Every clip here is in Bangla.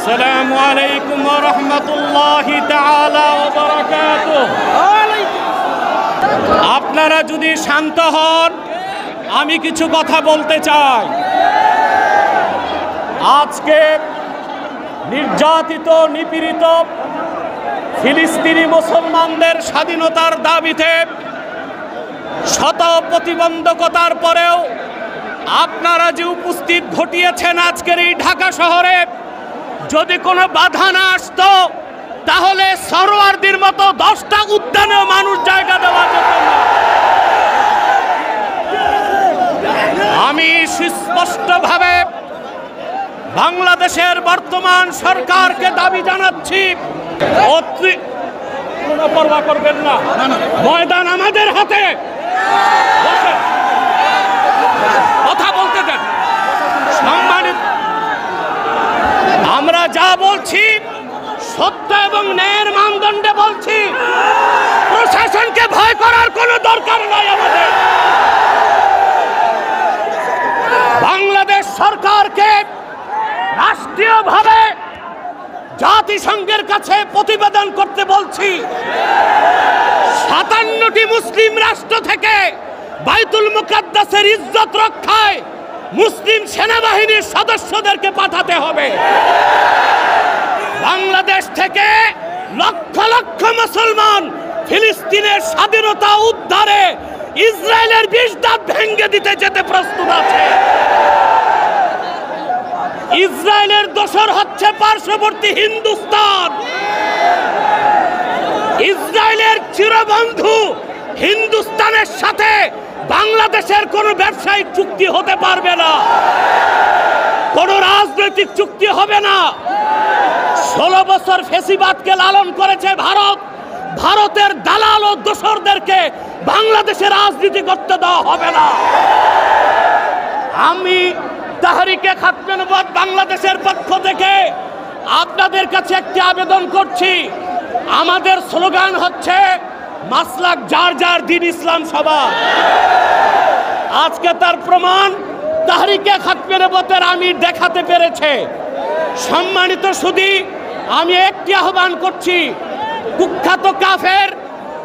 আসসালামু আলাইকুম ওয়া রাহমাতুল্লাহি তাআলা ওয়া বারাকাতুহু। আপনারা যদি শান্ত হন, আমি কিছু কথা বলতে চাই। আজকে নির্যাতিত নিপীড়িত ফিলিস্তিনি মুসলমানদের স্বাধীনতার দাবিতে শত প্রতিবন্ধকতার পরেও আপনারা যে উপস্থিত ঘটিয়েছেন আজকের এই ঢাকা শহরে, যদি কোনো বাধা না আসতো তাহলে সরোয়ারদের মতো 10টা উদ্যানেও মানুষ জায়গা দেওয়া যেত না। আমি সুস্পষ্টভাবে বাংলাদেশের বর্তমান সরকারকে দাবি জানাচ্ছি, কোনো পরোয়া করবেন না, ময়দান আমাদের হাতে। কথা বলতে দেন। সম্মানিত, আমরা যা বলছি সত্য এবং ন্যায়ের মানদণ্ডে বলছি। প্রশাসনকে ভয় করার কোনো দরকার নাই আমাদের। বাংলাদেশ সরকারকে রাষ্ট্রীয়ভাবে জাতিসংঘের কাছে প্রতিবেদন করতে বলছি। 57টি মুসলিম রাষ্ট্র থেকে বাইতুল মুকাদ্দাসের ইজ্জত রক্ষায় মুসলিম সেনাবাহিনীর সদস্যদেরকে পাঠাতে হবে। বাংলাদেশ থেকে লক্ষ লক্ষ মুসলমান ফিলিস্তিনের স্বাধীনতা উদ্ধারে ইসরায়েলের 20 দাঁত ভেঙে দিতে যেতে প্রস্তুত আছে। ইসরায়েলের দোসর হচ্ছে পার্শ্ববর্তী হিন্দুস্তান। ইসরায়েলের চিরবন্ধু হিন্দুস্তানের সাথে বাংলাদেশের কোনো ব্যবসায়িক চুক্তি হতে পারবে না, কোনো রাজনৈতিক চুক্তি হবে না। 16 বছর ফ্যাসিবাদকে লালন করেছে ভারত। ভারতের দালাল ও দোসরদেরকে বাংলাদেশে রাজনীতি করতে দেওয়া হবে না। আমি তাহরিকে খাতমে নবুয়ত বাংলাদেশের পক্ষ থেকে আপনাদের কাছে একটি আবেদন করছি। আমাদের স্লোগান হচ্ছে মাসলাক যার যার, দিন ইসলাম সবার। আজকে তার প্রমাণ তাহরিকে খাতমে নবুয়তের আমির দেখাতে পেরেছে। সম্মানিত সুধী, আমি একটি আহ্বান করছি, কুখ্যাত কাফের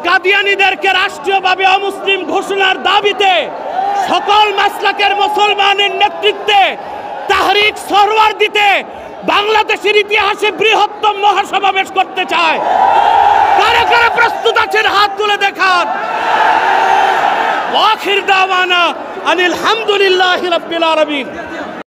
কাদিয়ানীদেরকে রাষ্ট্রীয়ভাবে অমুসলিম ঘোষণার দাবিতে সকল মাসলাকের মুসলমানের নেতৃত্বে তাহরিক সরওয়ার দিতে বাংলাদেশের ইতিহাসে বৃহত্তম মহাসমাবেশ করতে চায়। কারা কারা প্রস্তুত আছেন হাত তুলে দেখান। আখির দাওয়ানা আনিল হামদুলিল্লাহি রাব্বিল আলামিন।